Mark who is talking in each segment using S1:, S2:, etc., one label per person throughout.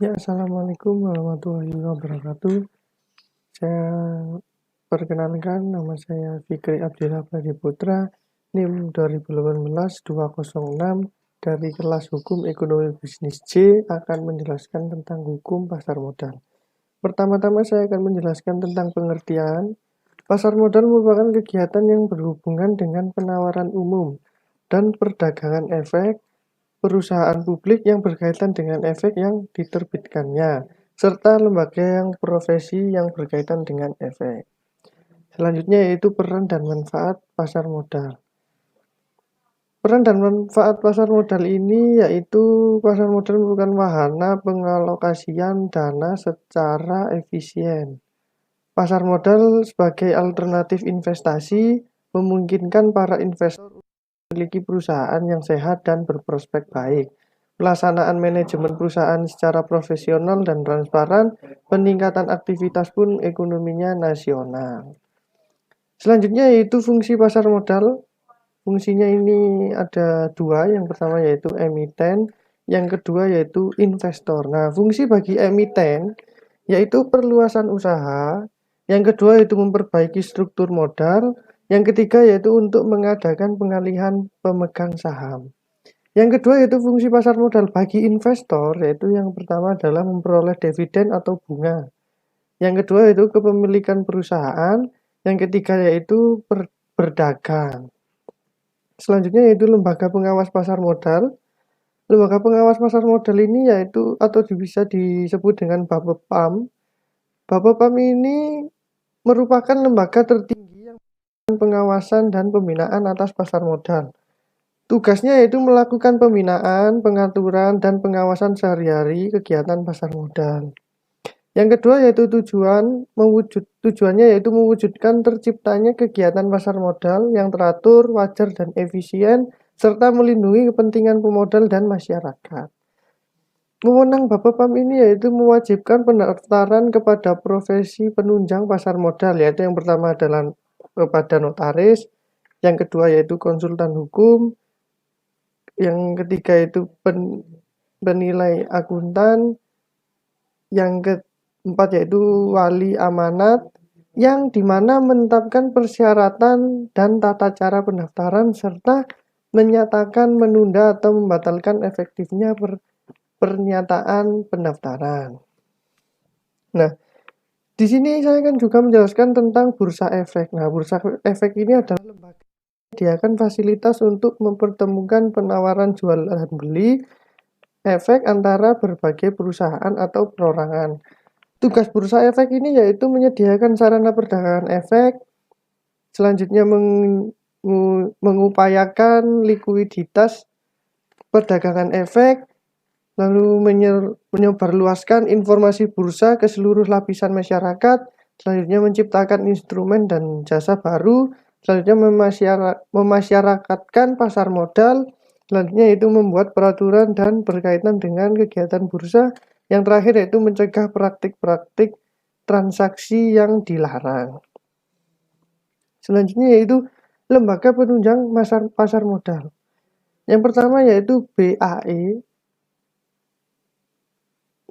S1: Ya, Assalamualaikum warahmatullahi wabarakatuh. Saya perkenalkan, nama saya Fikri Abdillah Badi Putra, NIM 2018-206 dari kelas Hukum Ekonomi Bisnis C akan menjelaskan tentang hukum pasar modal. Pertama-tama saya akan menjelaskan tentang pengertian. Pasar modal merupakan kegiatan yang berhubungan dengan penawaran umum dan perdagangan efek perusahaan publik yang berkaitan dengan efek yang diterbitkannya, serta lembaga yang profesi yang berkaitan dengan efek. Selanjutnya yaitu peran dan manfaat pasar modal. Peran dan manfaat pasar modal ini yaitu pasar modal merupakan wahana pengalokasian dana secara efisien. Pasar modal sebagai alternatif investasi memungkinkan para investor memiliki perusahaan yang sehat dan berprospek baik. Pelaksanaan manajemen perusahaan secara profesional dan transparan, peningkatan aktivitas pun ekonominya nasional. Selanjutnya yaitu fungsi pasar modal. Fungsinya ini ada dua, yang pertama yaitu emiten, yang kedua yaitu investor. Nah, fungsi bagi emiten yaitu perluasan usaha, yang kedua yaitu memperbaiki struktur modal, yang ketiga yaitu untuk mengadakan pengalihan pemegang saham. Yang kedua yaitu fungsi pasar modal bagi investor, yaitu yang pertama adalah memperoleh dividen atau bunga. Yang kedua yaitu kepemilikan perusahaan, yang ketiga yaitu berdagang. Selanjutnya yaitu lembaga pengawas pasar modal. Lembaga pengawas pasar modal ini yaitu atau bisa disebut dengan Bapepam. Bapepam ini merupakan lembaga tertinggi yang melakukan pengawasan dan pembinaan atas pasar modal. Tugasnya yaitu melakukan pembinaan, pengaturan, dan pengawasan sehari-hari kegiatan pasar modal. Yang kedua yaitu tujuannya yaitu mewujudkan terciptanya kegiatan pasar modal yang teratur, wajar, dan efisien, serta melindungi kepentingan pemodal dan masyarakat. Wewenang Bapepam ini yaitu mewajibkan pendaftaran kepada profesi penunjang pasar modal, yaitu yang pertama adalah kepada notaris, yang kedua yaitu konsultan hukum, yang ketiga itu penilai akuntan, yang keempat yaitu wali amanat, yang dimana menetapkan persyaratan dan tata cara pendaftaran serta menyatakan menunda atau membatalkan efektifnya pernyataan pendaftaran. Nah, di sini saya kan juga menjelaskan tentang bursa efek. Nah, bursa efek ini adalah lembaga yang menyediakan fasilitas untuk mempertemukan penawaran jual dan beli efek antara berbagai perusahaan atau perorangan. Tugas bursa efek ini yaitu menyediakan sarana perdagangan efek, selanjutnya mengupayakan likuiditas perdagangan efek, lalu menyebarluaskan informasi bursa ke seluruh lapisan masyarakat, selanjutnya menciptakan instrumen dan jasa baru, selanjutnya memasyarakatkan pasar modal, selanjutnya itu membuat peraturan dan berkaitan dengan kegiatan bursa, yang terakhir yaitu mencegah praktik-praktik transaksi yang dilarang. Selanjutnya yaitu lembaga penunjang pasar modal. Yang pertama yaitu BAE,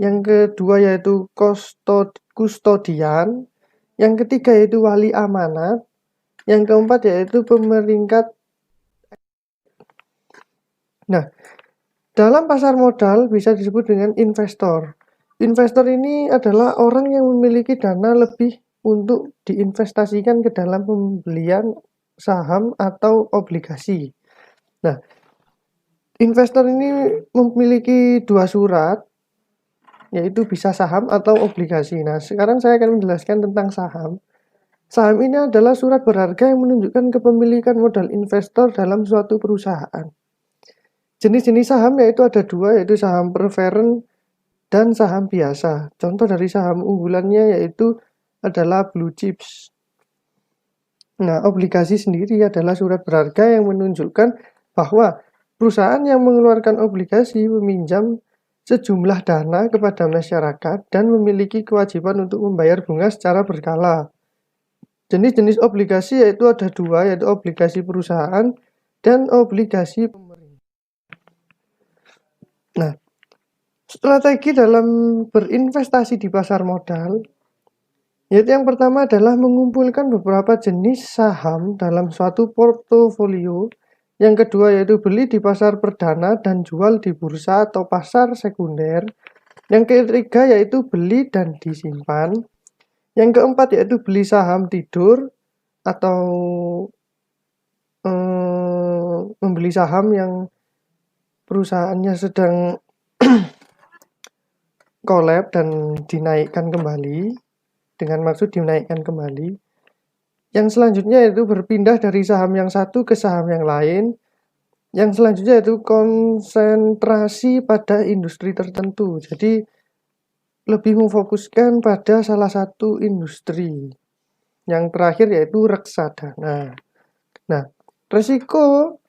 S1: yang kedua yaitu kustodian, yang ketiga yaitu wali amanat, yang keempat yaitu pemeringkat. Nah, dalam pasar modal bisa disebut dengan investor. Investor ini adalah orang yang memiliki dana lebih untuk diinvestasikan ke dalam pembelian saham atau obligasi. Nah, investor ini memiliki dua surat, yaitu bisa saham atau obligasi. Nah, sekarang saya akan menjelaskan tentang saham. Saham ini adalah surat berharga yang menunjukkan kepemilikan modal investor dalam suatu perusahaan. Jenis-jenis saham yaitu ada dua, yaitu saham preferen dan saham biasa. Contoh dari saham unggulannya yaitu adalah blue chips. Nah, obligasi sendiri adalah surat berharga yang menunjukkan bahwa perusahaan yang mengeluarkan obligasi meminjam sejumlah dana kepada masyarakat dan memiliki kewajiban untuk membayar bunga secara berkala. Jenis-jenis obligasi yaitu ada dua, yaitu obligasi perusahaan dan obligasi pemerintah. Nah, Strategi dalam berinvestasi di pasar modal, yaitu yang pertama adalah mengumpulkan beberapa jenis saham dalam suatu portofolio. Yang kedua yaitu beli di pasar perdana dan jual di bursa atau pasar sekunder. Yang ketiga yaitu beli dan disimpan. Yang keempat yaitu beli saham tidur atau membeli saham yang perusahaannya sedang collab dan dinaikkan kembali, dengan maksud dinaikkan kembali. Yang selanjutnya yaitu berpindah dari saham yang satu ke saham yang lain. Yang selanjutnya yaitu konsentrasi pada industri tertentu. Jadi lebih memfokuskan pada salah satu industri. Yang terakhir yaitu reksadana. Nah, resiko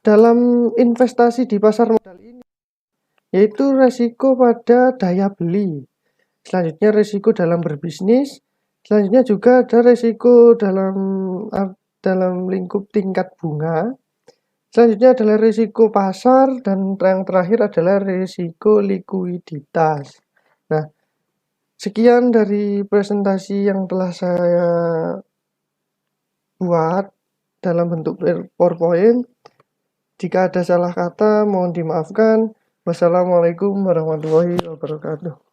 S1: dalam investasi di pasar modal ini yaitu resiko pada daya beli. Selanjutnya resiko dalam berbisnis. Selanjutnya juga ada resiko dalam lingkup tingkat bunga. Selanjutnya adalah risiko pasar dan yang terakhir adalah risiko likuiditas. Nah, sekian dari presentasi yang telah saya buat dalam bentuk PowerPoint. Jika ada salah kata mohon dimaafkan. Wassalamualaikum warahmatullahi wabarakatuh.